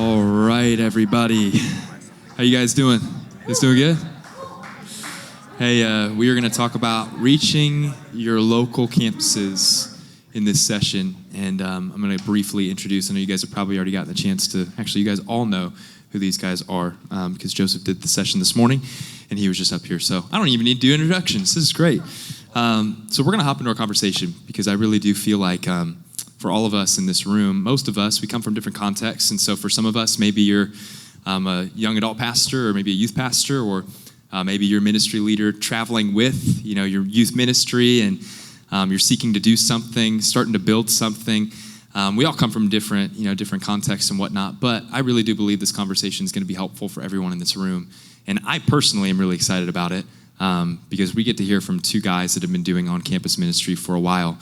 All right, everybody. How you guys doing? You guys doing good? Hey, we are going to talk about reaching your local campuses in this session. And I'm going to briefly introduce, I know you guys have probably already gotten the chance to, actually you guys all know who these guys are because Joseph did the session this morning and he was just up here. So I don't even need to do introductions. This is great. So we're going to hop into our conversation because I really do feel like for all of us in this room, most of us, we come from different contexts. And so for some of us, maybe you're a young adult pastor or maybe a youth pastor, or maybe you're a ministry leader traveling with, your youth ministry, and you're seeking to do something, starting to build something. We all come from different contexts and whatnot, but I really do believe this conversation is going to be helpful for everyone in this room. And I personally am really excited about it because we get to hear from two guys that have been doing on-campus ministry for a while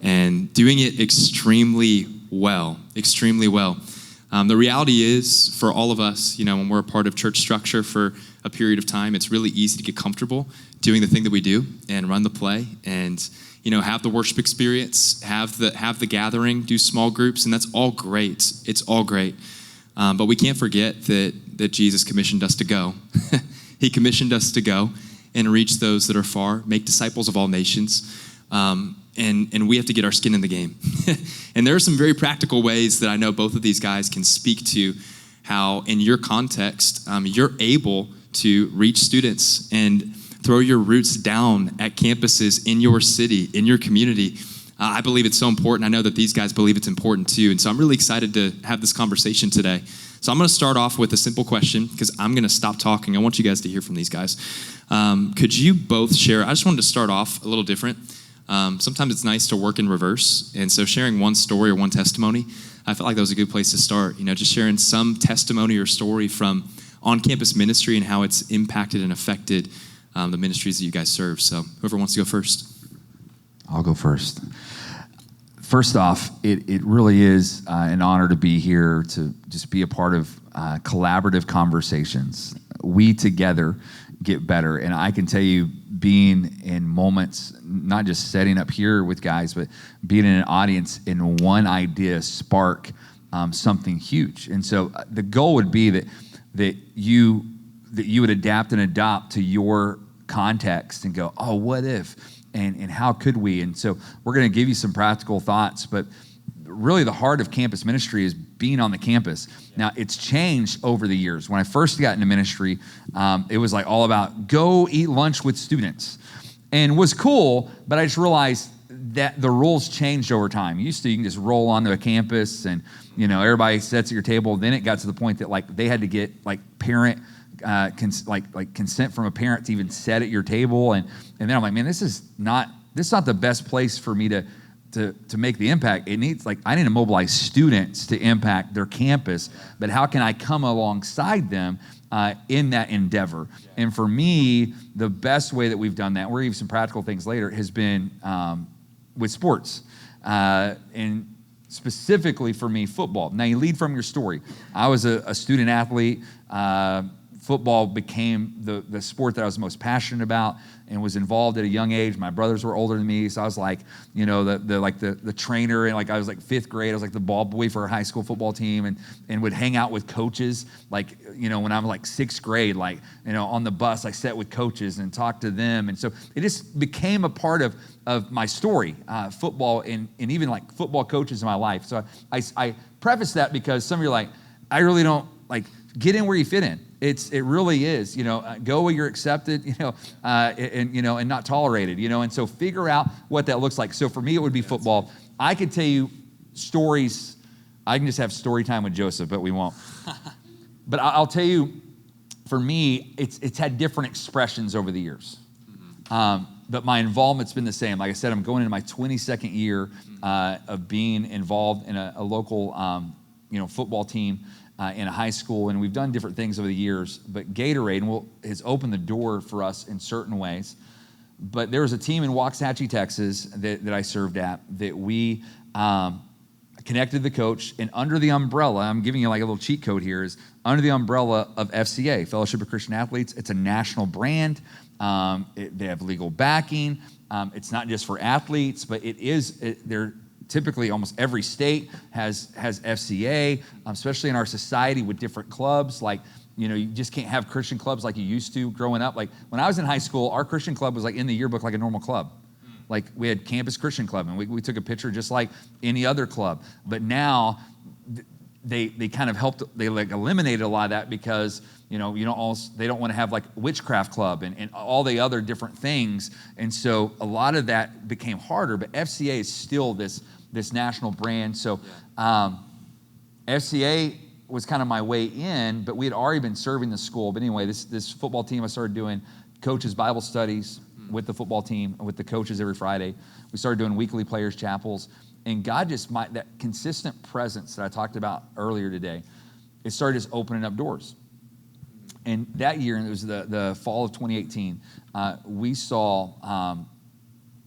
and doing it extremely well. The reality is, for all of us, when we're a part of church structure for a period of time, it's really easy to get comfortable doing the thing that we do and run the play and, have the worship experience, have the gathering, do small groups, and that's all great. It's all great. But we can't forget that Jesus commissioned us to go. He commissioned us to go and reach those that are far, make disciples of all nations. And we have to get our skin in the game. And there are some very practical ways that I know both of these guys can speak to how, in your context, you're able to reach students and throw your roots down at campuses in your city, in your community. I believe it's so important. I know that these guys believe it's important too. And so I'm really excited to have this conversation today. So I'm going to start off with a simple question because I'm going to stop talking. I want you guys to hear from these guys. Could you both share? I just wanted to start off a little different. Sometimes it's nice to work in reverse. And so sharing one story or one testimony, I felt like that was a good place to start. Just sharing some testimony or story from on-campus ministry and how it's impacted and affected the ministries that you guys serve. So whoever wants to go first. I'll go first. First off, it really is an honor to be here, to just be a part of collaborative conversations. We together get better. And I can tell you, being in moments, not just setting up here with guys, but being in an audience and one idea spark something huge. And so the goal would be that you would adapt and adopt to your context and go, oh, what if? And how could we? And so we're going to give you some practical thoughts, but really the heart of campus ministry is being on the campus. Now, it's changed over the years. When I first got into ministry, it was like all about go eat lunch with students. And was cool, but I just realized that the rules changed over time. You can just roll onto a campus and, everybody sits at your table. Then it got to the point that they had to get parent consent from a parent to even sit at your table. And then I'm like, man, this is not the best place for me to make the impact. I need to mobilize students to impact their campus, but how can I come alongside them in that endeavor? And for me, the best way that we've done that, we're even some practical things later, has been with sports. And specifically for me, football. Now you lead from your story. I was a student athlete. Football became the sport that I was most passionate about and was involved at a young age. My brothers were older than me, so I was the trainer, and I was fifth grade. I was the ball boy for a high school football team, and would hang out with coaches. When I was sixth grade, on the bus, I sat with coaches and talked to them, and so it just became a part of my story, football, and even football coaches in my life. So I preface that because some of you are like, I really don't get in where you fit in. It really is, go where you're accepted, and not tolerated, and so figure out what that looks like. So for me, it would be football. I could tell you stories. I can just have story time with Joseph, but we won't. But I'll tell you, for me, it's had different expressions over the years. But my involvement's been the same. Like I said, I'm going into my 22nd year of being involved in a local, football team. In a high school, and we've done different things over the years, but Gatorade has opened the door for us in certain ways. But there was a team in Waxahachie, Texas that I served at that we connected the coach, and under the umbrella, I'm giving you a little cheat code here, is under the umbrella of FCA, Fellowship of Christian Athletes. It's a national brand. They have legal backing. It's not just for athletes, but they're typically almost every state has FCA, especially in our society with different clubs. Like, you just can't have Christian clubs like you used to growing up. Like when I was in high school, our Christian club was like in the yearbook like a normal club. Like we had Campus Christian Club, and we took a picture just like any other club. But now they kind of helped, they like eliminated a lot of that because they don't want to have like witchcraft club and all the other different things. And so a lot of that became harder, but FCA is still this national brand. So FCA was kind of my way in, but we had already been serving the school. But anyway, this football team, I started doing coaches Bible studies with the football team, with the coaches every Friday. We started doing weekly players chapels, and God that consistent presence that I talked about earlier today, it started just opening up doors. And that year, and it was the fall of 2018, we saw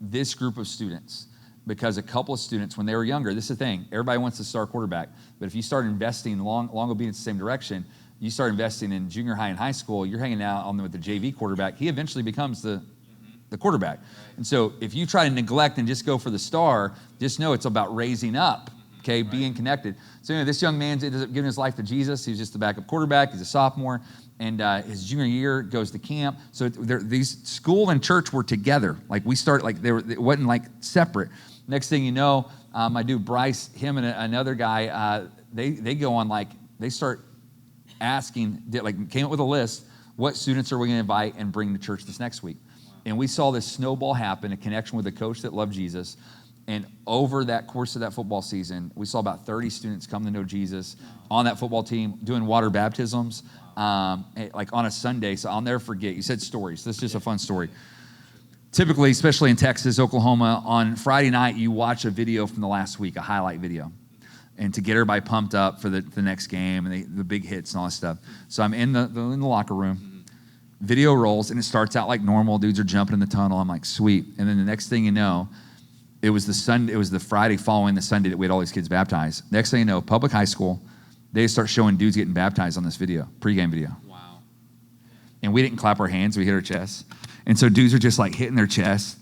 this group of students, because a couple of students, when they were younger, this is the thing, everybody wants to start quarterback, but if you start investing long obedience the same direction, you start investing in junior high and high school, you're hanging out with the JV quarterback, he eventually becomes the quarterback. And so if you try to neglect and just go for the star, just know it's about raising up, okay, being connected. So this young man ended up giving his life to Jesus. He was just the backup quarterback. He's a sophomore. And his junior year goes to camp. So these school and church were together. Like we started, like it wasn't like separate. Next thing you know, my dude Bryce, him and another guy, they go on they start asking, came up with a list, what students are we going to invite and bring to church this next week? And we saw this snowball happen, a connection with a coach that loved Jesus. And over that course of that football season, we saw about 30 students come to know Jesus on that football team, doing water baptisms, like on a Sunday. So I'll never forget. You said stories. This is just a fun story. Typically, especially in Texas, Oklahoma, on Friday night, you watch a video from the last week, a highlight video, and to get everybody pumped up for the next game and the big hits and all that stuff. So I'm in the locker room. Video rolls, and it starts out like normal. Dudes are jumping in the tunnel. I'm like, sweet. And then the next thing you know, it was the Friday following the Sunday that we had all these kids baptized. Next thing you know, public high school, they start showing dudes getting baptized on this video, pregame video. Wow. And we didn't clap our hands, we hit our chests. And so dudes are just like hitting their chests.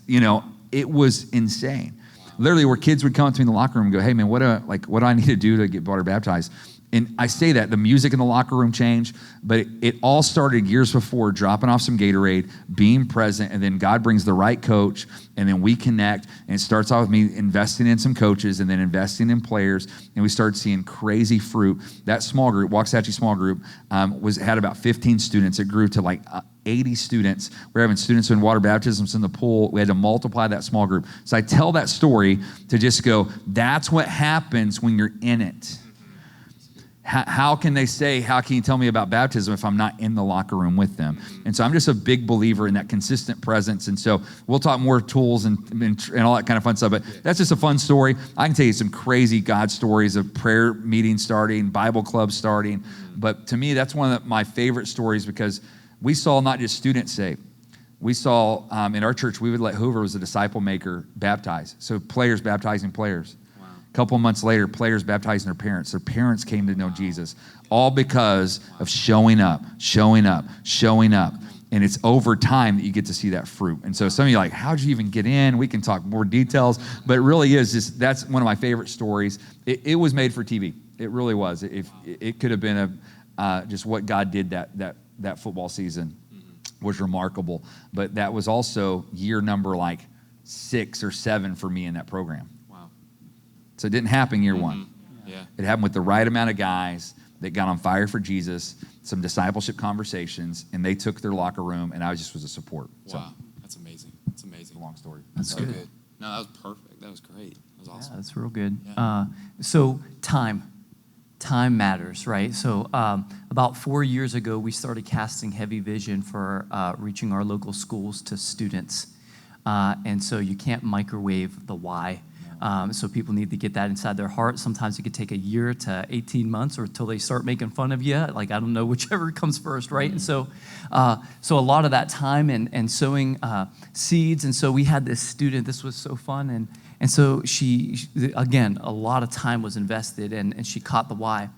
It was insane. Wow. Literally, where kids would come up to me in the locker room and go, hey man, what do I need to do to get water baptized? And I say that, the music in the locker room changed, but it all started years before, dropping off some Gatorade, being present, and then God brings the right coach, and then we connect, and it starts off with me investing in some coaches and then investing in players, and we started seeing crazy fruit. That small group, Waxahachie small group, had about 15 students. It grew to 80 students. We're having students doing water baptisms in the pool. We had to multiply that small group. So I tell that story to just go, that's what happens when you're in it. How can you tell me about baptism if I'm not in the locker room with them? And so I'm just a big believer in that consistent presence. And so we'll talk more tools and all that kind of fun stuff, but that's just a fun story. I can tell you some crazy God stories of prayer meetings starting, Bible clubs starting. But to me, that's one of my favorite stories because we saw not just students saved. We saw in our church, we would let whoever was a disciple maker baptize. So players baptizing players. A couple of months later, players baptizing their parents. Their parents came to know Jesus, all because of showing up. And it's over time that you get to see that fruit. And so some of you are like, how'd you even get in? We can talk more details, but it really is just, that's one of my favorite stories. It was made for TV. It really was. It could have been just what God did that football season was remarkable. But that was also year number 6 or 7 for me in that program. So it didn't happen year one. Yeah. It happened with the right amount of guys that got on fire for Jesus, some discipleship conversations, and they took their locker room, and I was a support. Wow, so, that's amazing. That's amazing. Long story. That's so good. No, that was perfect. That was great. That was awesome. Yeah, that's real good. Yeah. So time matters, right? So about 4 years ago, we started casting heavy vision for reaching our local schools to students. And so you can't microwave the why. So people need to get that inside their heart. Sometimes it could take a year to 18 months or until they start making fun of you. I don't know, whichever comes first, right? And so a lot of that time and sowing seeds. And so we had this student, this was so fun. And so she, again, a lot of time was invested and she caught the why.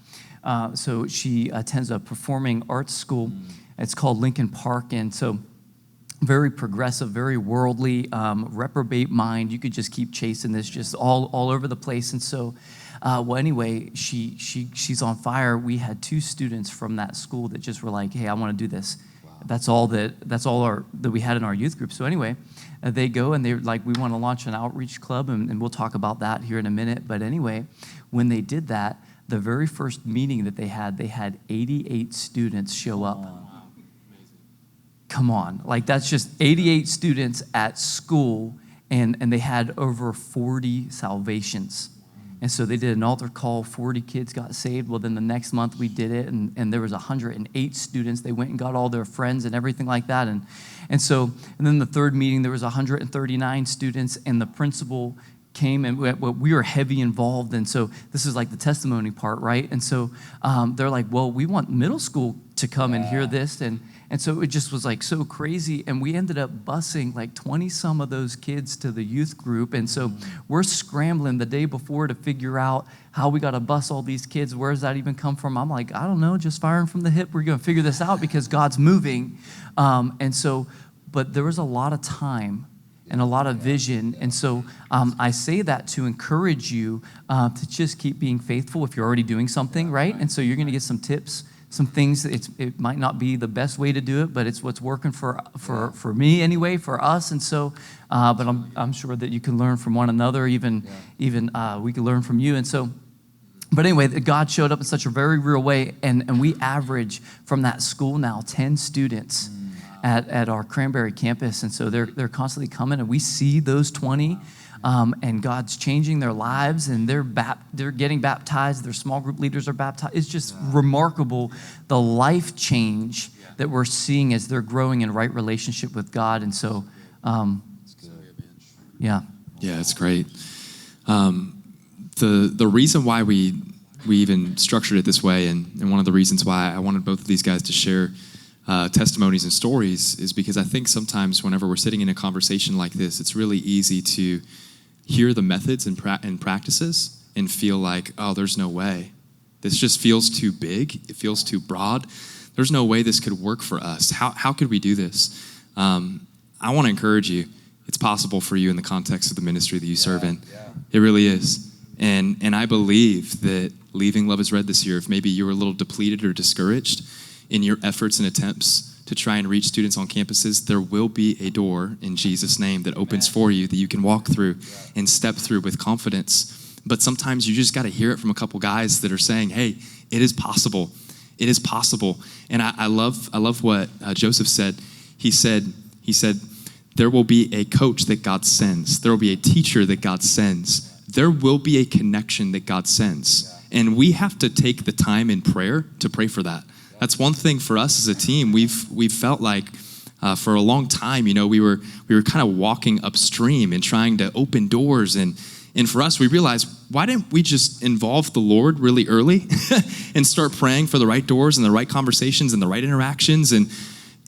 So she attends a performing arts school. It's called Lincoln Park. And so very progressive, very worldly, reprobate mind. You could just keep chasing this just all over the place. And so, well, anyway, she's on fire. We had 2 students from that school that just were like, hey, I want to do this. Wow. That's all that we had in our youth group. So anyway, they go and they're like, we want to launch an outreach club, and we'll talk about that here in a minute. But anyway, when they did that, the very first meeting that they had 88 students show up. Wow. Come on, like that's just 88 students at school, and they had over 40 salvations. And so they did an altar call, 40 kids got saved. Well, then the next month we did it, and there was 108 students. They went and got all their friends and everything like that. And then the third meeting, there was 139 students, and the principal came, and we were heavy involved. And so this is like the testimony part, right? And so they're like, well, we want middle school to come and hear this. And so it just was like so crazy. And we ended up busing like 20 some of those kids to the youth group. And so we're scrambling the day before to figure out how we got to bus all these kids. Where does that even come from? I'm like, I don't know, just firing from the hip. We're going to figure this out because God's moving. But there was a lot of time and a lot of vision. And so I say that to encourage you to just keep being faithful if you're already doing something, right? And so you're going to get some tips, some things. It might not be the best way to do it, but it's what's working for me anyway, for us. And so, but I'm sure that you can learn from one another. Even we can learn from you. And so, but anyway, God showed up in such a very real way, and we average from that school now 10 students at our Cranberry campus. And so they're constantly coming, and we see those 20. And God's changing their lives, and they're getting baptized. Their small group leaders are baptized. It's just remarkable, the life change that we're seeing as they're growing in right relationship with God. And so, yeah, it's great. The reason why we even structured it this way, and one of the reasons why I wanted both of these guys to share testimonies and stories, is because I think sometimes whenever we're sitting in a conversation like this, it's really easy to hear the methods and practices and feel like, oh, there's no way. This just feels too big. It feels too broad. There's no way this could work for us. How could we do this? I want to encourage you. It's possible for you in the context of the ministry that you serve in. Yeah. It really is. And I believe that leaving Love is Red this year, if maybe you were a little depleted or discouraged in your efforts and attempts to try and reach students on campuses, there will be a door in Jesus' name that opens for you that you can walk through and step through with confidence. But sometimes you just got to hear it from a couple guys that are saying, hey, it is possible. It is possible. And I love what Joseph said. He said, there will be a coach that God sends. There will be a teacher that God sends. There will be a connection that God sends. And we have to take the time in prayer to pray for that. That's one thing for us as a team. We've felt like for a long time, we were kind of walking upstream and trying to open doors. And for us, we realized, why didn't we just involve the Lord really early and start praying for the right doors and the right conversations and the right interactions? And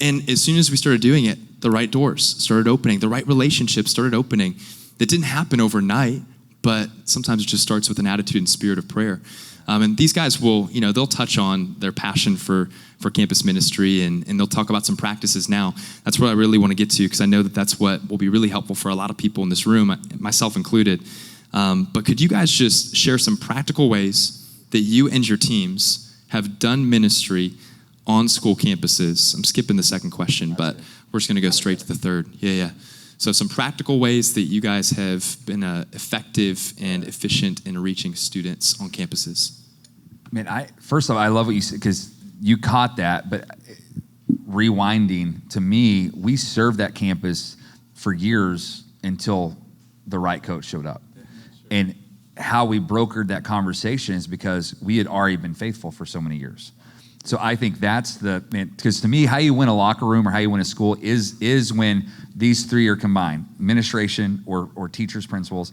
as soon as we started doing it, the right doors started opening, the right relationships started opening. That didn't happen overnight, but sometimes it just starts with an attitude and spirit of prayer. And these guys will, they'll touch on their passion for campus ministry, and they'll talk about some practices now. That's what I really want to get to, because I know that that's what will be really helpful for a lot of people in this room, myself included. But could you guys just share some practical ways that you and your teams have done ministry on school campuses? I'm skipping the second question, but we're just going to go straight to the third. Yeah. So some practical ways that you guys have been effective and efficient in reaching students on campuses. First off, I love what you said, because you caught that, but rewinding, to me, we served that campus for years until the right coach showed up. And how we brokered that conversation is because we had already been faithful for so many years. So I think that's because to me, how you win a locker room or how you win a school is when these three are combined: administration or teachers, principals,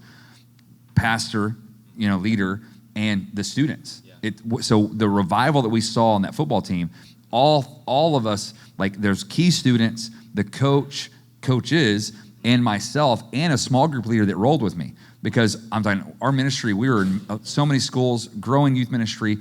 pastor, leader, and the students. Yeah. So the revival that we saw on that football team, all of us, like there's key students, the coaches, and myself, and a small group leader that rolled with me. Because I'm talking, our ministry, we were in so many schools, growing youth ministry.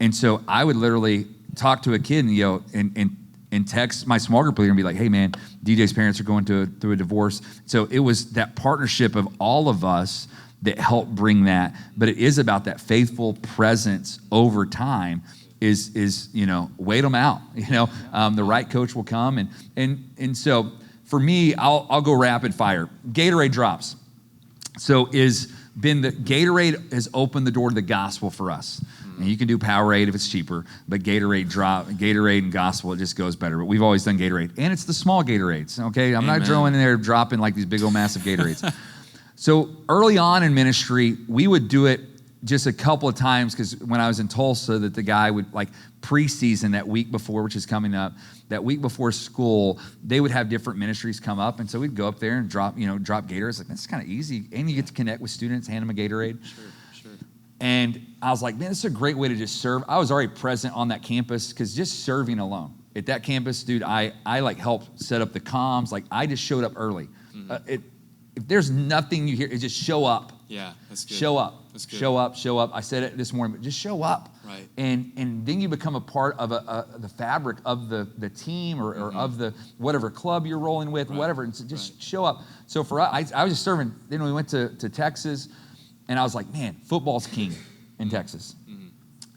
And so I would literally talk to a kid and and text my small group leader and be like, hey man, DJ's parents are going through a divorce. So it was that partnership of all of us that helped bring that. But it is about that faithful presence over time is wait them out. The right coach will come. And so for me, I'll go rapid fire. Gatorade drops. So Gatorade has opened the door to the gospel for us. And you can do Powerade if it's cheaper, but Gatorade and gospel, it just goes better. But we've always done Gatorade. And it's the small Gatorades, okay? I'm not throwing in there dropping like these big old massive Gatorades. So early on in ministry, we would do it just a couple of times, because when I was in Tulsa, that the guy would, like, preseason that week before, which is coming up, that week before school, they would have different ministries come up. And so we'd go up there and drop Gatorades. Like, that's kind of easy. And you get to connect with students, hand them a Gatorade. Sure. And I was like, man, this is a great way to just serve. I was already present on that campus, because just serving alone at that campus, dude, I like helped set up the comms. Like, I just showed up early. If there's nothing you hear, it's just show up. Yeah, that's good. Show up. That's good. Show up. I said it this morning, but just show up. Right. And then you become a part of the fabric of the team or of the whatever club you're rolling with, whatever. And so just show up. So for us, I was just serving. Then we went to Texas, and I was like, man, football's king in Texas.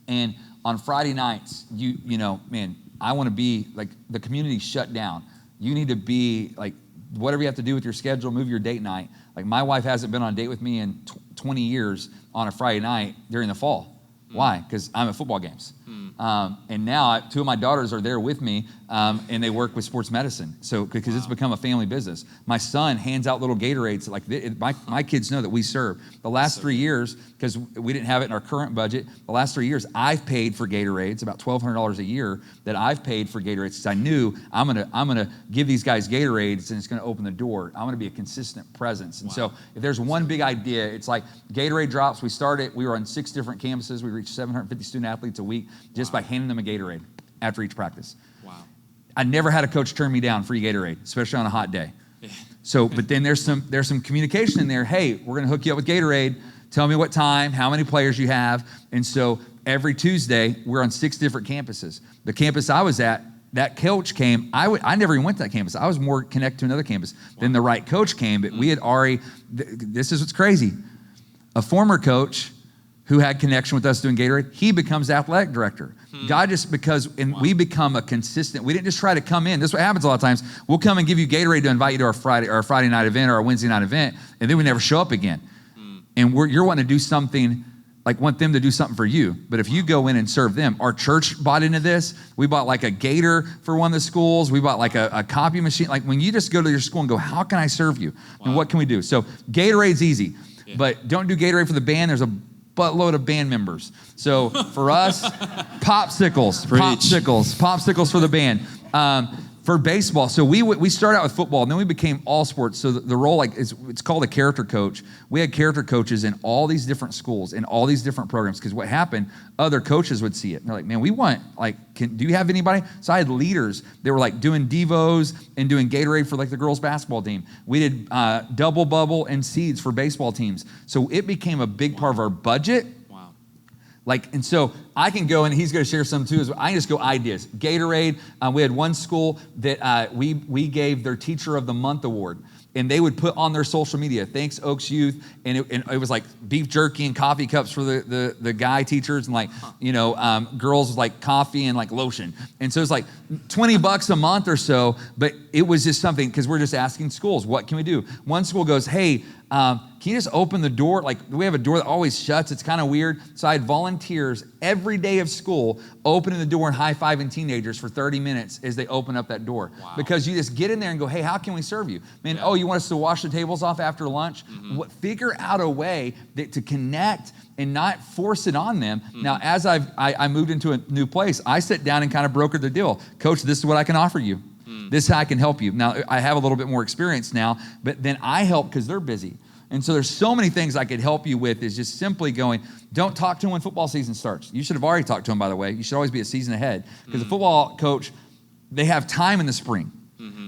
And on Friday nights, man, I want to be like, the community shut down. You need to be like, whatever you have to do with your schedule, move your date night. Like, my wife hasn't been on a date with me in 20 years on a Friday night during the fall. Why? Because I'm at football games. And now 2 of my daughters are there with me, and they work with sports medicine. So, because it's become a family business. My son hands out little Gatorades. Like, my kids know that we serve. The last 3 years, because we didn't have it in our current budget, the last 3 years, I've paid for Gatorades, about $1,200 a year that I've paid for Gatorades, because I knew I'm gonna give these guys Gatorades, and it's gonna open the door. I'm gonna be a consistent presence. And so if there's one big idea, it's like Gatorade drops. We were on 6 different campuses. We reached 750 student athletes a week just by handing them a Gatorade after each practice. Wow. I never had a coach turn me down free Gatorade, especially on a hot day. Yeah. So, but then there's some communication in there. Hey, we're going to hook you up with Gatorade. Tell me what time, how many players you have. And so every Tuesday, we're on 6 different campuses. The campus I was at, that coach came. I never even went to that campus. I was more connected to another campus. Then the right coach came, but we had already, this is what's crazy. A former coach who had connection with us doing Gatorade, he becomes athletic director. God just, we become a consistent, we didn't just try to come in. This is what happens a lot of times. We'll come and give you Gatorade to invite you to our Friday night event or our Wednesday night event, and then we never show up again. And you're wanting to do something, like want them to do something for you. But if you go in and serve them, our church bought into this. We bought like a gator for one of the schools. We bought like a copy machine. Like, when you just go to your school and go, how can I serve you? And what can we do? So Gatorade's easy, but don't do Gatorade for the band. There's a buttload of band members. So for us, popsicles for the band. For baseball, so we started out with football, and then we became all sports. So the role, like, it's called a character coach. We had character coaches in all these different schools, in all these different programs, because what happened, other coaches would see it. And they're like, man, we want, like, do you have anybody? So I had leaders. They were like doing Devos and doing Gatorade for like the girls basketball team. We did double bubble and seeds for baseball teams. So it became a big part of our budget. Like, and so I can go, and he's going to share some too. I can just go ideas. Gatorade. We had one school that we gave their Teacher of the Month award, and they would put on their social media, thanks Oaks Youth, and it was like beef jerky and coffee cups for the guy teachers, and like girls like coffee and like lotion. And so it's like $20 a month or so, but it was just something, because we're just asking schools, what can we do? One school goes, hey, can you just open the door? Like, we have a door that always shuts. It's kind of weird. So I had volunteers every day of school opening the door and high-fiving teenagers for 30 minutes as they open up that door. Wow. Because you just get in there and go, hey, how can we serve you? Man, you want us to wash the tables off after lunch? Figure out a way to connect and not force it on them. Now, as I moved into a new place, I sit down and kind of brokered the deal. Coach, this is what I can offer you. This is how I can help you. Now, I have a little bit more experience now, but then I help because they're busy. And so there's so many things I could help you with, is just simply going, don't talk to them when football season starts. You should have already talked to them, by the way. You should always be a season ahead, because the football coach, they have time in the spring.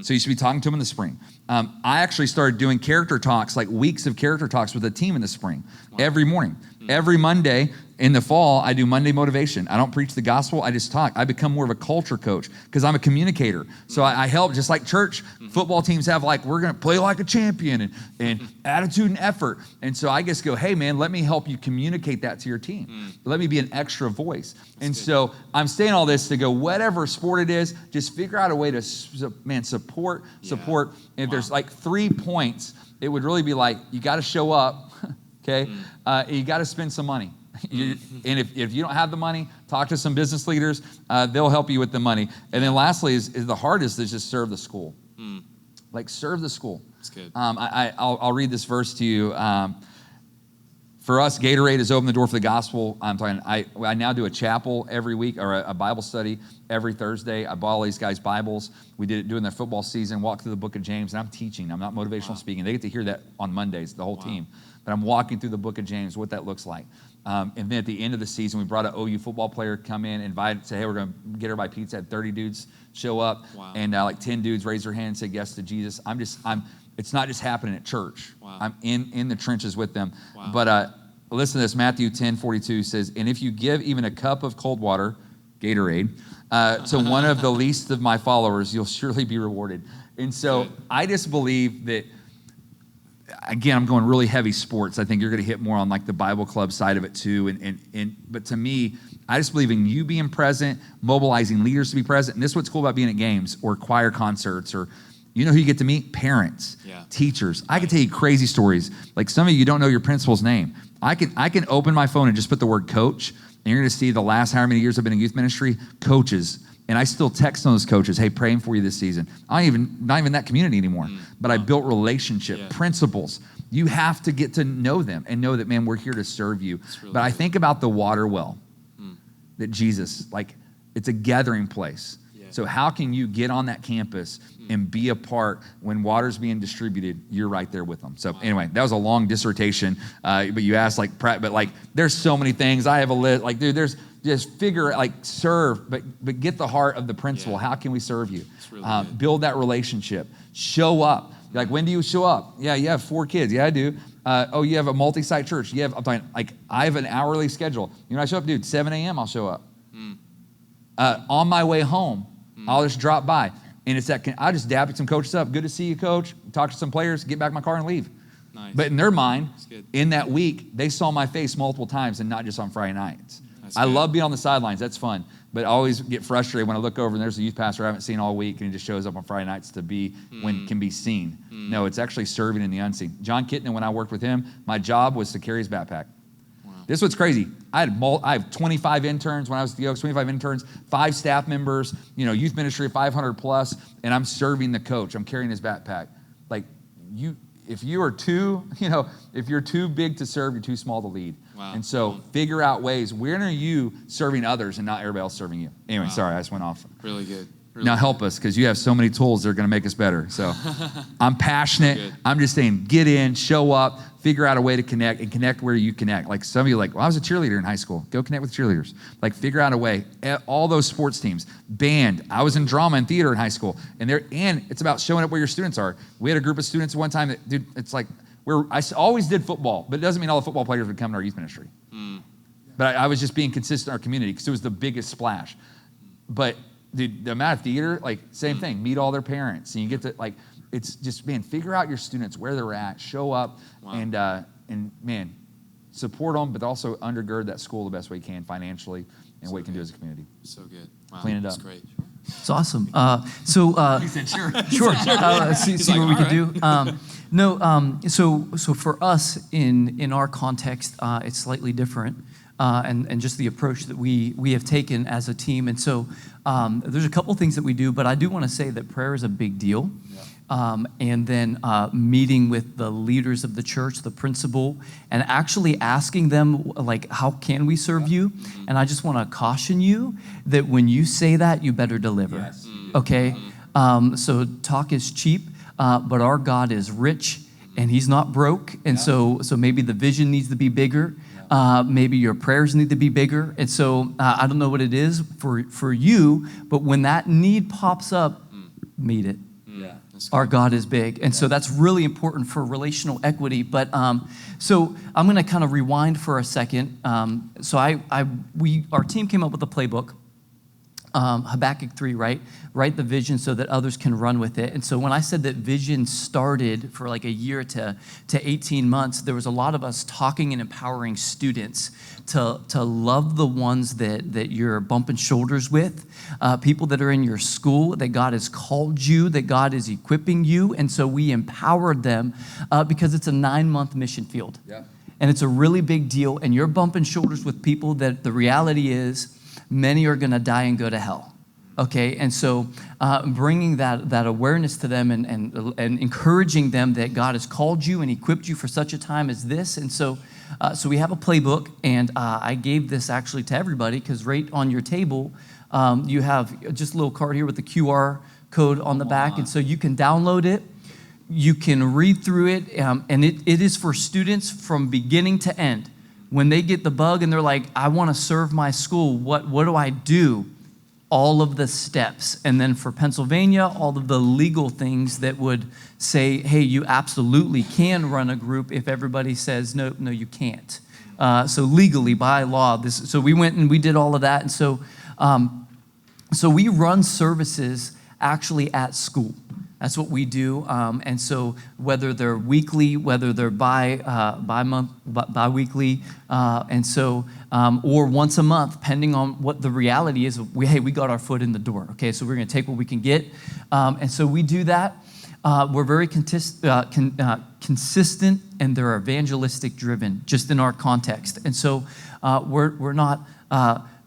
So you should be talking to them in the spring. I actually started doing character talks, like weeks of character talks with the team in the spring, every morning. Every Monday, In the fall, I do Monday motivation. I don't preach the gospel. I just talk. I become more of a culture coach because I'm a communicator. So I help, just like church football teams have, like, we're going to play like a champion and attitude and effort. And so I just go, hey, man, let me help you communicate that to your team. Let me be an extra voice. And so I'm saying all this to go, whatever sport it is, just figure out a way to, support. And if there's like 3 points, it would really be like, you got to show up, okay? You got to spend some money. And if you don't have the money, talk to some business leaders. They'll help you with the money. And then lastly is the hardest is just serve the school. Like, serve the school. That's good. I'll read this verse to you. For us, Gatorade has opened the door for the gospel. I now do a chapel every week, or a Bible study every Thursday. I bought all these guys Bibles. We did it during their football season, walk through the book of James, and I'm teaching. I'm not motivational speaking. They get to hear that on Mondays, the whole team. But I'm walking through the book of James, what that looks like. And then at the end of the season, we brought an OU football player come in, say, hey, we're going to get everybody pizza. Had 30 dudes show up, and like 10 dudes raise their hand and say yes to Jesus. It's not just happening at church. I'm in the trenches with them. But listen to this. Matthew 10:42 says, and if you give even a cup of cold water, Gatorade, to one of the least of my followers, you'll surely be rewarded. And so I just believe that, again, I'm going really heavy sports. I think you're going to hit more on like the Bible club side of it too. But to me, I just believe in you being present, mobilizing leaders to be present. And this is what's cool about being at games or choir concerts, or you know who you get to meet? Parents, teachers. I can tell you crazy stories. Like, some of you don't know your principal's name. I can open my phone and just put the word coach, and you're going to see the last however many years I've been in youth ministry, coaches. And I still text those coaches, hey, praying for you this season. Not even that community anymore. But I built relationship, principles. You have to get to know them and know that, man, we're here to serve you. Really but I think about the water well that Jesus, like, it's a gathering place. So how can you get on that campus and be a part when water's being distributed? You're right there with them. So anyway, that was a long dissertation. But you asked, like, but like, there's so many things. I have a list. Like, dude, there's just figure, like, serve, but get the heart of the principle. How can we serve you? Really build that relationship. Show up. Like, when do you show up? Yeah, you have 4 kids. Yeah, I do. Oh, you have a multi-site church. I'm talking, like, I have an hourly schedule. You know, I show up, dude, 7 a.m. I'll show up. On my way home, I'll just drop by. And it's that, I'll just dab some coaches up. Good to see you, coach. Talk to some players, get back in my car and leave. Nice. But in their mind, in that week, they saw my face multiple times and not just on Friday nights. I love being on the sidelines. That's fun. But I always get frustrated when I look over and there's a youth pastor I haven't seen all week, and he just shows up on Friday nights to be when it can be seen. No, it's actually serving in the unseen. John Kittner, when I worked with him, my job was to carry his backpack. This is what's crazy. I have 25 interns when I was at the Oaks, 25 interns, 5 staff members, youth ministry, 500 plus, and I'm serving the coach. I'm carrying his backpack. Like, if you're too big to serve, you're too small to lead. Wow. And so figure out ways. When are you serving others and not everybody else serving you? Anyway, sorry, I just went off. Really good. Now help us, because you have so many tools that are going to make us better. So I'm passionate. I'm just saying, get in, show up, figure out a way to connect, and connect where you connect. Like, some of you are like, well, I was a cheerleader in high school. Go connect with cheerleaders. Like, figure out a way. All those sports teams, band. I was in drama and theater in high school. And it's about showing up where your students are. We had a group of students one time that, dude, it's like, I always did football, but it doesn't mean all the football players would come to our youth ministry. But I was just being consistent in our community because it was the biggest splash. But dude, the amount of theater, like, same thing, meet all their parents. And you get to, like, it's just, man, figure out your students, where they're at, show up, and man, support them, but also undergird that school the best way you can financially and what you can do as a community. So good. Wow, clean it up. That's great. It's awesome. He said, sure. Sure. See what we can do. So for us in our context, it's slightly different. And just the approach that we have taken as a team. And so there's a couple things that we do, but I do want to say that prayer is a big deal. And then meeting with the leaders of the church, the principal, and actually asking them, like, how can we serve you? And I just want to caution you that when you say that, you better deliver. Yes. Okay? So talk is cheap, but our God is rich, and he's not broke. And so maybe the vision needs to be bigger. Maybe your prayers need to be bigger. And so I don't know what it is for you, but when that need pops up, meet it. Our God is big. And so that's really important for relational equity. But so I'm going to kind of rewind for a second. So our team came up with a playbook, Habakkuk 3, right? Write the vision so that others can run with it. And so when I said that vision started for like a year to 18 months, there was a lot of us talking and empowering students to love the ones that you're bumping shoulders with, people that are in your school, that God has called you, that God is equipping you. And so we empowered them because it's a 9-month mission field. Yeah. And it's a really big deal. And you're bumping shoulders with people that the reality is many are going to die and go to hell. Okay, and so bringing that awareness to them and encouraging them that God has called you and equipped you for such a time as this. And so we have a playbook, and I gave this actually to everybody because right on your table, you have just a little card here with the QR code on the back. And so you can download it. You can read through it, and it is for students from beginning to end. When they get the bug and they're like, I want to serve my school, what do I do? All of the steps. And then for Pennsylvania, all of the legal things that would say, hey, you absolutely can run a group if everybody says, no, you can't. So legally, by law, so we went and we did all of that. And so we run services actually at school. That's what we do, and so whether they're weekly, whether they're bi-weekly, and so or once a month, depending on what the reality is. We got our foot in the door. Okay, so we're going to take what we can get, and so we do that. We're very consistent, and they're evangelistic driven, just in our context, and so we're not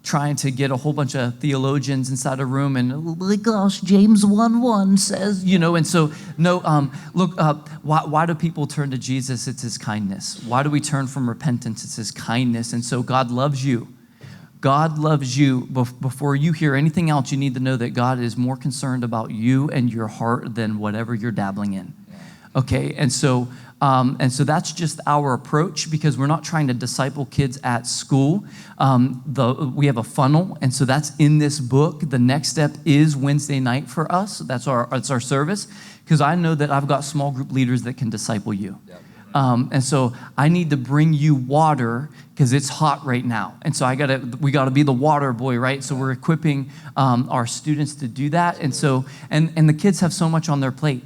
trying to get a whole bunch of theologians inside a room and, oh my gosh, James 1:1 says, and so, no, look, why do people turn to Jesus? It's his kindness. Why do we turn from repentance? It's his kindness. And so God loves you. God loves you. Before you hear anything else, you need to know that God is more concerned about you and your heart than whatever you're dabbling in. Okay, and so that's just our approach because we're not trying to disciple kids at school. We have a funnel, and so that's in this book. The next step is Wednesday night for us. That's our service because I know that I've got small group leaders that can disciple you. And so I need to bring you water because it's hot right now. And so we gotta be the water boy, right? So we're equipping our students to do that. And so and the kids have so much on their plate.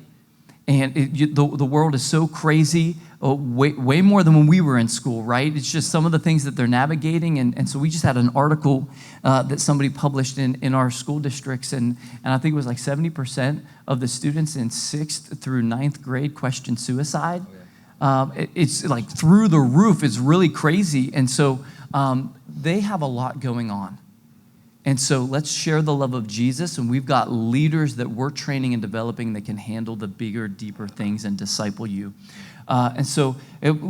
And the world is so crazy, way more than when we were in school, right? It's just some of the things that they're navigating. And so we just had an article that somebody published in our school districts. And I think it was like 70% of the students in 6th through 9th grade questioned suicide. It's like through the roof. It's really crazy. And so they have a lot going on. And so let's share the love of Jesus, and we've got leaders that we're training and developing that can handle the bigger, deeper things and disciple you. And so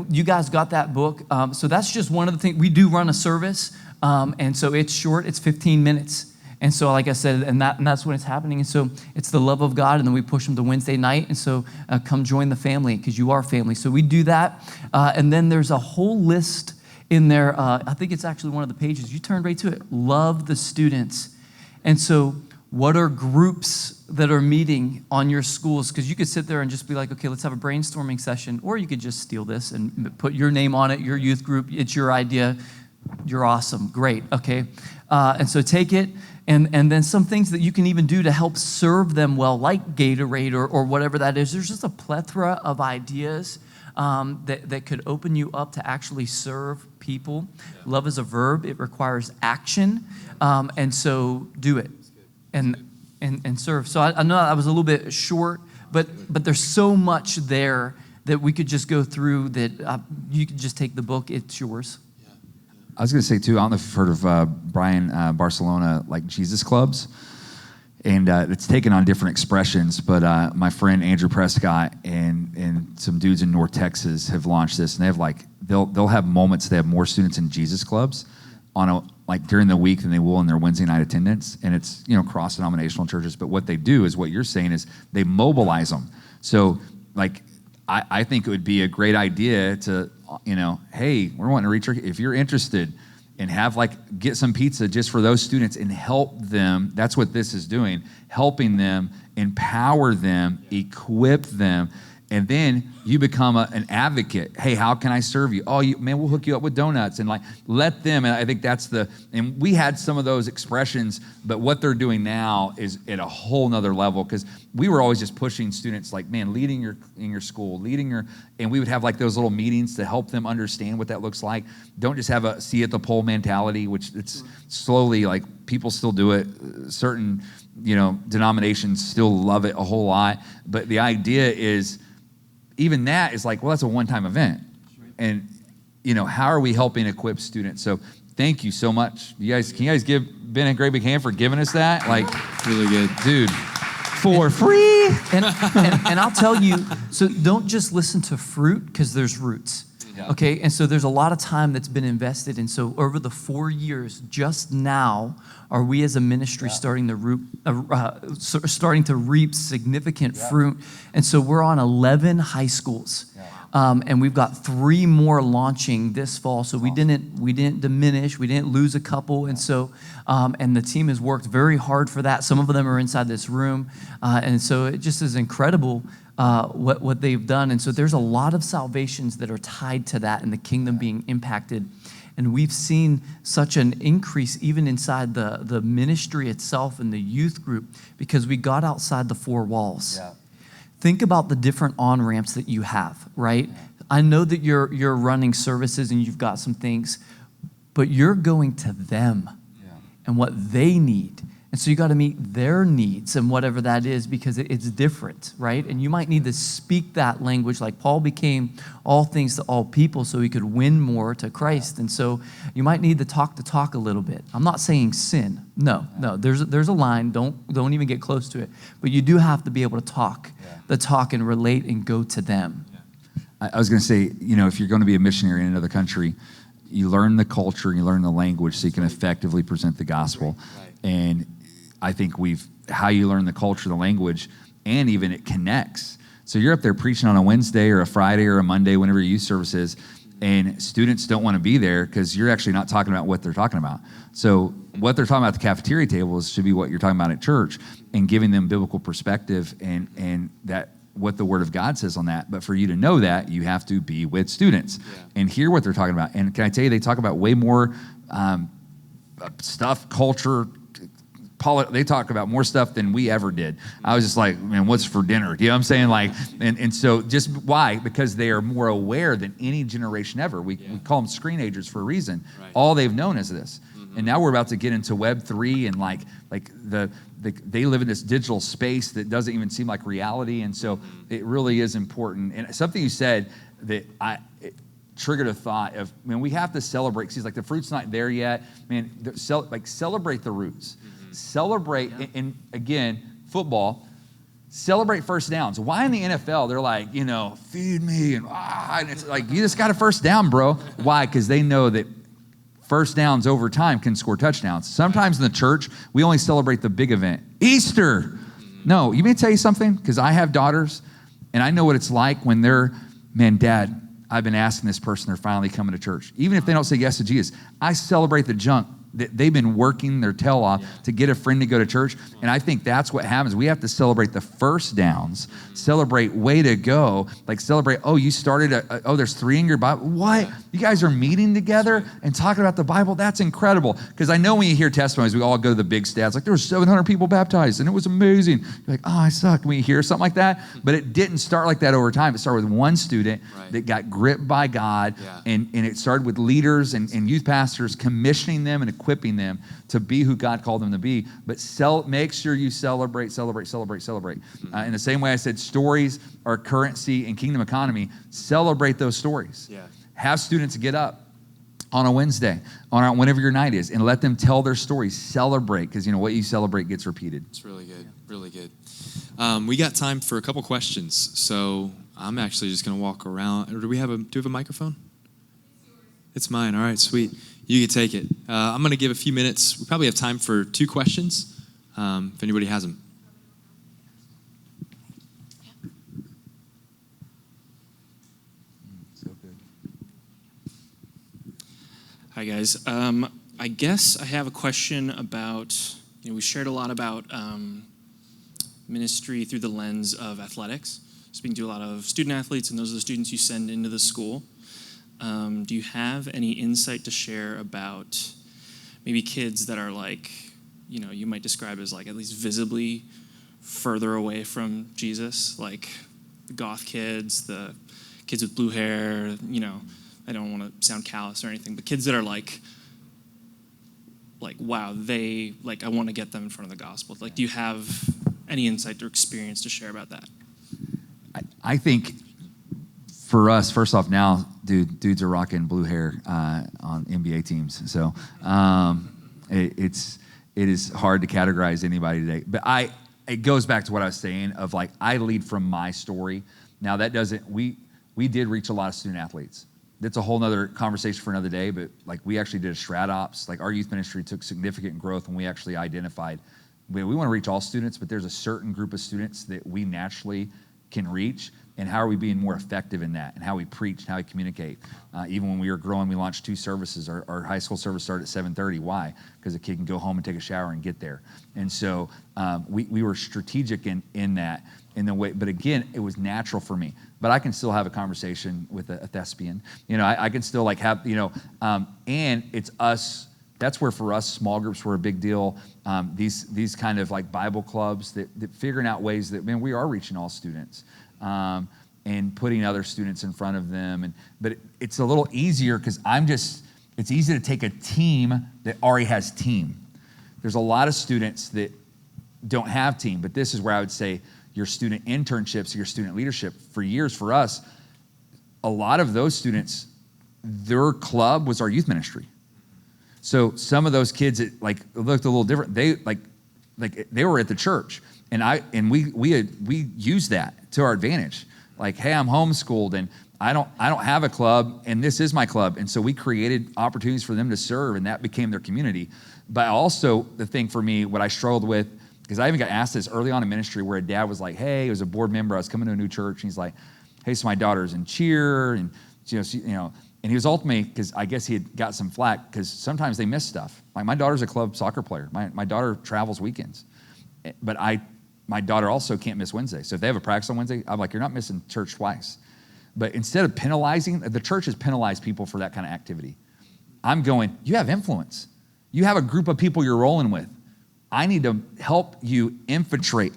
you guys got that book. So that's just one of the things. We do run a service, and so it's short. It's 15 minutes. And so like I said, and that's when it's happening. And so it's the love of God, and then we push them to Wednesday night. And so come join the family because you are family. So we do that. And then there's a whole list in there, I think it's actually one of the pages. You turn right to it. Love the students. And so what are groups that are meeting on your schools? Because you could sit there and just be like, okay, let's have a brainstorming session. Or you could just steal this and put your name on it, your youth group. It's your idea. You're awesome. Great. Okay. And so take it. And then some things that you can even do to help serve them well, like Gatorade or whatever that is. There's just a plethora of ideas that could open you up to actually serve people. Yeah. Love is a verb. It requires action. And so do it and serve. So I know I was a little bit short, but there's so much there that we could just go through that you could just take the book. It's yours. I was going to say, too, I don't know if you've heard of Brian Barcelona, like Jesus Clubs. And it's taken on different expressions, but my friend Andrew Prescott and some dudes in North Texas have launched this, and they have they'll have moments. They have more students in Jesus Clubs during the week than they will in their Wednesday night attendance, and it's cross-denominational churches. But what they do is what you're saying is they mobilize them. So I think it would be a great idea to hey, we're wanting to reach. If you're interested, and have get some pizza just for those students and help them. That's what this is doing, helping them, empower them, equip them. And then you become an advocate. Hey, how can I serve you? Oh, man, we'll hook you up with donuts. And let them, and I think and we had some of those expressions, but what they're doing now is at a whole nother level, because we were always just pushing students leading in your school, and we would have those little meetings to help them understand what that looks like. Don't just have a see at the pole mentality, which it's slowly, people still do it. Certain, denominations still love it a whole lot. But the idea is, even that is that's a one-time event. And, how are we helping equip students? So thank you so much. Can you guys give Ben a great big hand for giving us that? Really good. Dude, for free. And I'll tell you, so don't just listen to fruit, because there's roots. Yeah. Okay, and so there's a lot of time that's been invested. And so over the 4 years, just now, are we as a ministry starting to reap significant fruit. And so we're on 11 high schools. And we've got 3 more launching this fall. So we didn't diminish, we didn't lose a couple. And so, and the team has worked very hard for that. Some of them are inside this room. And so it just is incredible what they've done. And so there's a lot of salvations that are tied to that and the kingdom being impacted. And we've seen such an increase even inside the ministry itself and the youth group, because we got outside the 4 walls. Yeah. Think about the different on-ramps that you have, right? Yeah. I know that you're running services and you've got some things, but you're going to them and what they need. And so you got to meet their needs and whatever that is, because it's different, right? And you might need to speak that language, like Paul became all things to all people so he could win more to Christ. And so you might need to talk a little bit. I'm not saying sin. No. There's a line. Don't even get close to it. But you do have to be able to talk and relate and go to them. I was going to say, if you're going to be a missionary in another country, you learn the culture and you learn the language so you can effectively present the gospel. Right. And I think how you learn the culture, the language, and even it connects. So you're up there preaching on a Wednesday or a Friday or a Monday, whenever your youth service is, and students don't want to be there because you're actually not talking about what they're talking about. So what they're talking about at the cafeteria tables should be what you're talking about at church, and giving them biblical perspective and that what the Word of God says on that. But for you to know that, you have to be with students and hear what they're talking about. And can I tell you, they talk about way more stuff, culture. They talk about more stuff than we ever did. I was just like, man, what's for dinner? You know what I'm saying? And so just why? Because they are more aware than any generation ever. We call them screenagers for a reason. Right. All they've known is this. Mm-hmm. And now we're about to get into Web3 and they live in this digital space that doesn't even seem like reality. And so it really is important. And something you said that it triggered a thought of, man, we have to celebrate. Because the fruit's not there yet. Man, celebrate the roots. Celebrate, and again, football, celebrate first downs. Why in the NFL, they're feed me, and it's you just got a first down, bro. Why? Because they know that first downs over time can score touchdowns. Sometimes in the church, we only celebrate the big event. Easter. No, you may tell you something, because I have daughters, and I know what it's like when they're, man, Dad, I've been asking this person, they're finally coming to church. Even if they don't say yes to Jesus, I celebrate the junk. They've been working their tail off to get a friend to go to church. And I think that's what happens. We have to celebrate the first downs, celebrate way to go, celebrate, you started, there's 3 in your Bible. What? You guys are meeting together and talking about the Bible? That's incredible. Because I know when you hear testimonies, we all go to the big stats, there were 700 people baptized and it was amazing. You're like, I suck. When you hear something like that, but it didn't start like that over time. It started with one student that got gripped by God, and it started with leaders and youth pastors commissioning them and equipping them to be who God called them to be. But make sure you celebrate. Mm-hmm. In the same way I said stories are currency in kingdom economy, celebrate those stories. Yeah. Have students get up on a Wednesday, whenever your night is, and let them tell their stories. Celebrate, because what you celebrate gets repeated. It's really good, really good. We got time for a couple questions, so I'm actually just going to walk around. Or do we have a microphone? It's mine. All right, sweet. You can take it. I'm going to give a few minutes. We probably have time for 2 questions, if anybody has them. So good. Hi, guys. I guess I have a question about, we shared a lot about ministry through the lens of athletics. Speaking to a lot of student athletes, and those are the students you send into the school. Do you have any insight to share about maybe kids that are like, you might describe as like at least visibly further away from Jesus, like the goth kids, the kids with blue hair, I don't want to sound callous or anything, but kids that are like, wow, I want to get them in front of the gospel. Like, do you have any insight or experience to share about that? I think for us, first off, now, dudes are rocking blue hair on NBA teams. So it is hard to categorize anybody today. But it goes back to what I was saying of like, I lead from my story. Now that doesn't, we did reach a lot of student athletes. That's a whole nother conversation for another day, but like we actually did a strat ops. Like our youth ministry took significant growth when we actually identified, we want to reach all students, but there's a certain group of students that we naturally can reach, and how are we being more effective in that, and how we preach, and how we communicate. Even when we were growing, we launched 2 services. Our high school service started at 7:30. Why? Because a kid can go home and take a shower and get there. And so we were strategic in that, in the way, but again, it was natural for me. But I can still have a conversation with a thespian. I can still like have, and it's us. That's where for us, small groups were a big deal. These kind of like Bible clubs that figuring out ways that, man, we are reaching all students. And putting other students in front of them. But it's a little easier because it's easy to take a team that already has team. There's a lot of students that don't have team, but this is where I would say your student internships, your student leadership, for years for us, a lot of those students, their club was our youth ministry. So some of those kids that like looked a little different, they they were at the church. And we used that to our advantage. Like, hey, I'm homeschooled and I don't have a club, and this is my club. And so we created opportunities for them to serve, and that became their community. But also the thing for me, what I struggled with, because I even got asked this early on in ministry where a dad was like, hey, he was a board member, I was coming to a new church, and he's like, hey, so my daughter's in cheer, and and he was ultimately, because I guess he had got some flack, because sometimes they miss stuff. Like my daughter's a club soccer player. My daughter travels weekends. But my daughter also can't miss Wednesday. So if they have a practice on Wednesday, I'm like, you're not missing church twice. But instead of penalizing, the church has penalized people for that kind of activity. I'm going, you have influence. You have a group of people you're rolling with. I need to help you infiltrate.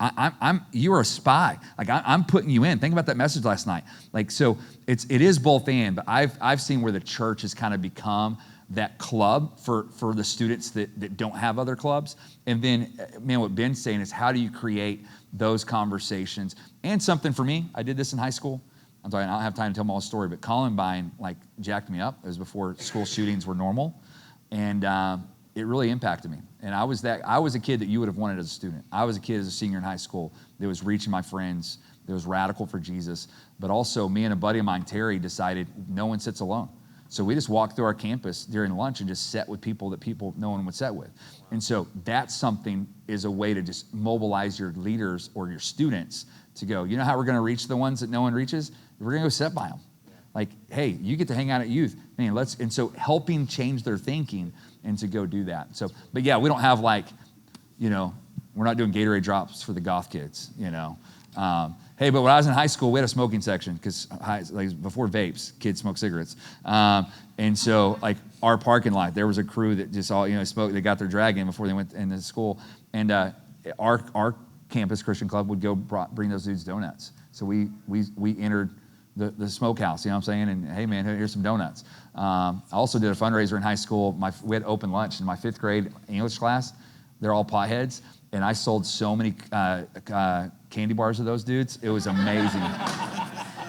You are a spy. Like I'm putting you in. Think about that message last night. Like, so it is both and, but I've seen where the church has kind of become that club for the students that don't have other clubs. And then, man, what Ben's saying is how do you create those conversations? And something for me, I did this in high school. I'm sorry, I don't have time to tell my whole story, but Columbine like jacked me up. It was before school shootings were normal. And it really impacted me. And I was a kid that you would have wanted as a student. I was a kid as a senior in high school that was reaching my friends, that was radical for Jesus. But also me and a buddy of mine, Terry, decided no one sits alone. So we just walked through our campus during lunch and just sat with people that no one would sit with. And so that's something, is a way to just mobilize your leaders or your students to go, you know how we're going to reach the ones that no one reaches? We're going to go sit by them. Like, hey, you get to hang out at youth. Man, and so helping change their thinking and to go do that. So, but yeah, we don't have like, we're not doing Gatorade drops for the goth kids, Hey, but when I was in high school, we had a smoking section because like before vapes, kids smoke cigarettes. And so like our parking lot, there was a crew that just all, smoked, they got their drag in before they went into school. And our campus Christian club would go bring those dudes donuts. So we entered the smokehouse, you know what I'm saying? And hey man, here's some donuts. I also did a fundraiser in high school. We had open lunch in my 5th grade English class. They're all potheads. And I sold so many candy bars to those dudes. It was amazing.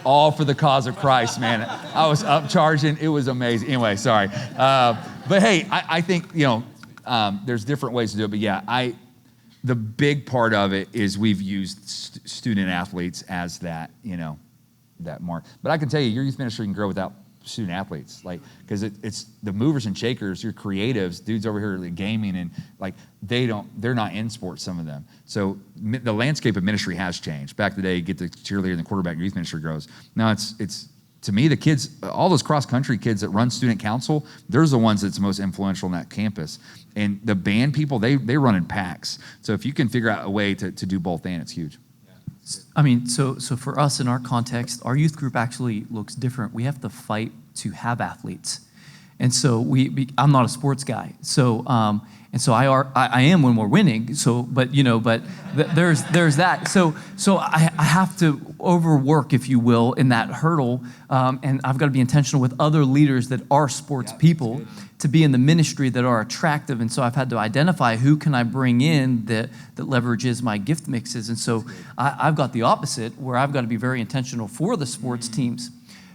All for the cause of Christ, man. I was upcharging. It was amazing. Anyway, sorry. But hey, I think, there's different ways to do it. But yeah, the big part of it is we've used student athletes as that, that mark. But I can tell you, your youth ministry can grow without student athletes, like, because it's the movers and shakers, your creatives, dudes over here like gaming, and like they're not in sports, some of them. So the landscape of ministry has changed. Back in the day, you get the cheerleader and the quarterback, your youth ministry grows. Now it's to me, the kids, all those cross-country kids that run student council, they're the ones that's most influential on that campus. And the band people, they run in packs. So if you can figure out a way to do both and it's huge. I mean, so for us in our context, our youth group actually looks different. We have to fight to have athletes. And so I'm not a sports guy. So and so I am when we're winning. So but there's that. So I have to overwork, if you will, in that hurdle, and I've got to be intentional with other leaders that are sports people to be in the ministry that are attractive. And so I've had to identify who can I bring in that leverages my gift mixes. And so I've got the opposite, where I've got to be very intentional for the sports teams.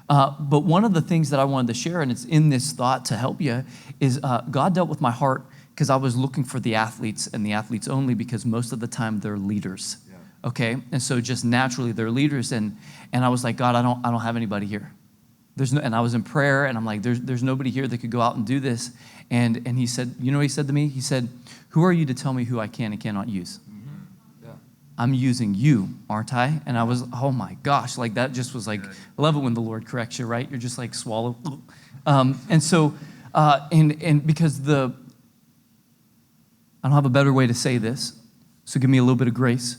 But one of the things that I wanted to share, and it's in this thought to help you, is God dealt with my heart because I was looking for the athletes and the athletes only, because most of the time they're leaders. Yeah. Okay, and so just naturally they're leaders, and I was like, God, I don't have anybody here. And I was in prayer, and I'm like, there's nobody here that could go out and do this. And he said, you know what he said to me? He said, who are you to tell me who I can and cannot use? I'm using you, aren't I? And I was, oh my gosh, like that just was like, I love it when the Lord corrects you, right? You're just like swallow. And so, and because I don't have a better way to say this, so give me a little bit of grace.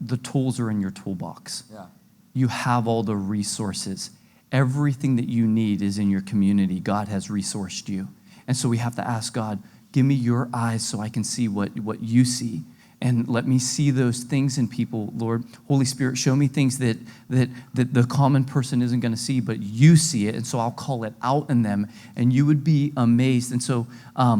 The tools are in your toolbox. Yeah. You have all the resources. Everything that you need is in your community. God has resourced you. And so we have to ask God, give me your eyes so I can see what you see. And let me see those things in people, Lord. Holy Spirit, show me things that the common person isn't going to see, but you see it, and so I'll call it out in them, and you would be amazed. And so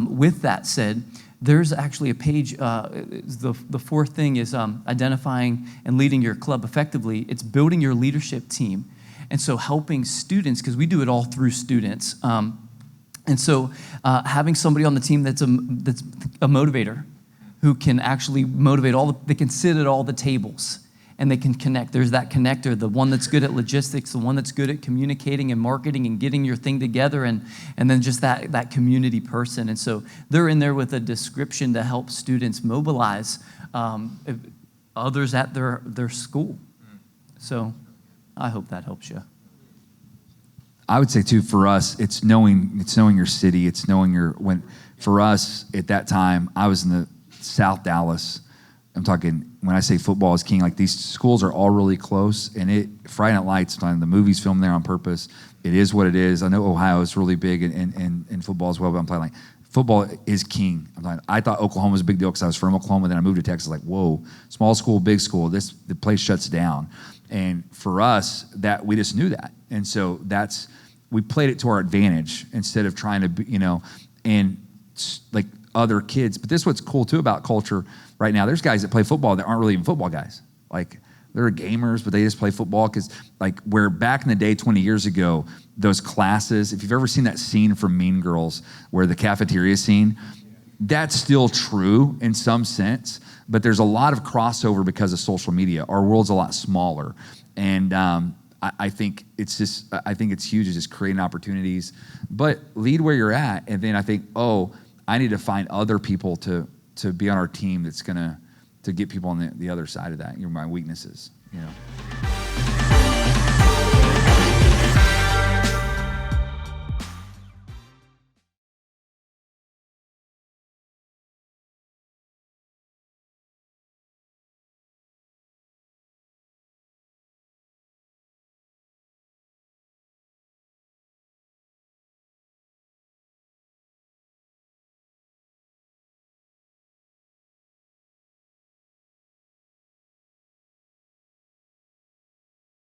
with that said, there's actually a page, the fourth thing is identifying and leading your club effectively. It's building your leadership team. And so helping students, because we do it all through students. And so having somebody on the team that's a motivator, who can actually motivate they can sit at all the tables and they can connect. There's that connector, the one that's good at logistics, the one that's good at communicating and marketing and getting your thing together, and then just that community person. And so they're in there with a description to help students mobilize others at their school. So I hope that helps you. I would say too, for us, it's knowing your city. It's knowing for us at that time, I was in the South Dallas. I'm talking, when I say football is king, like these schools are all really close, and Friday Night Lights, the movies filmed there on purpose. It is what it is. I know Ohio is really big in football as well, but I'm playing like football is king. I thought Oklahoma was a big deal because I was from Oklahoma, then I moved to Texas, like, whoa, small school, big school, the place shuts down. And for us, that we just knew that. And so we played it to our advantage instead of trying to, and like other kids. But this is what's cool too about culture right now. There's guys that play football that aren't really even football guys. Like they're gamers, but they just play football because like where back in the day, 20 years ago, those classes, if you've ever seen that scene from Mean Girls where the cafeteria scene, that's still true in some sense, but there's a lot of crossover because of social media. Our world's a lot smaller. And I think it's huge. It's just creating opportunities, but lead where you're at. And then I think, I need to find other people to be on our team that's gonna to get people on the other side of that. You're my weaknesses,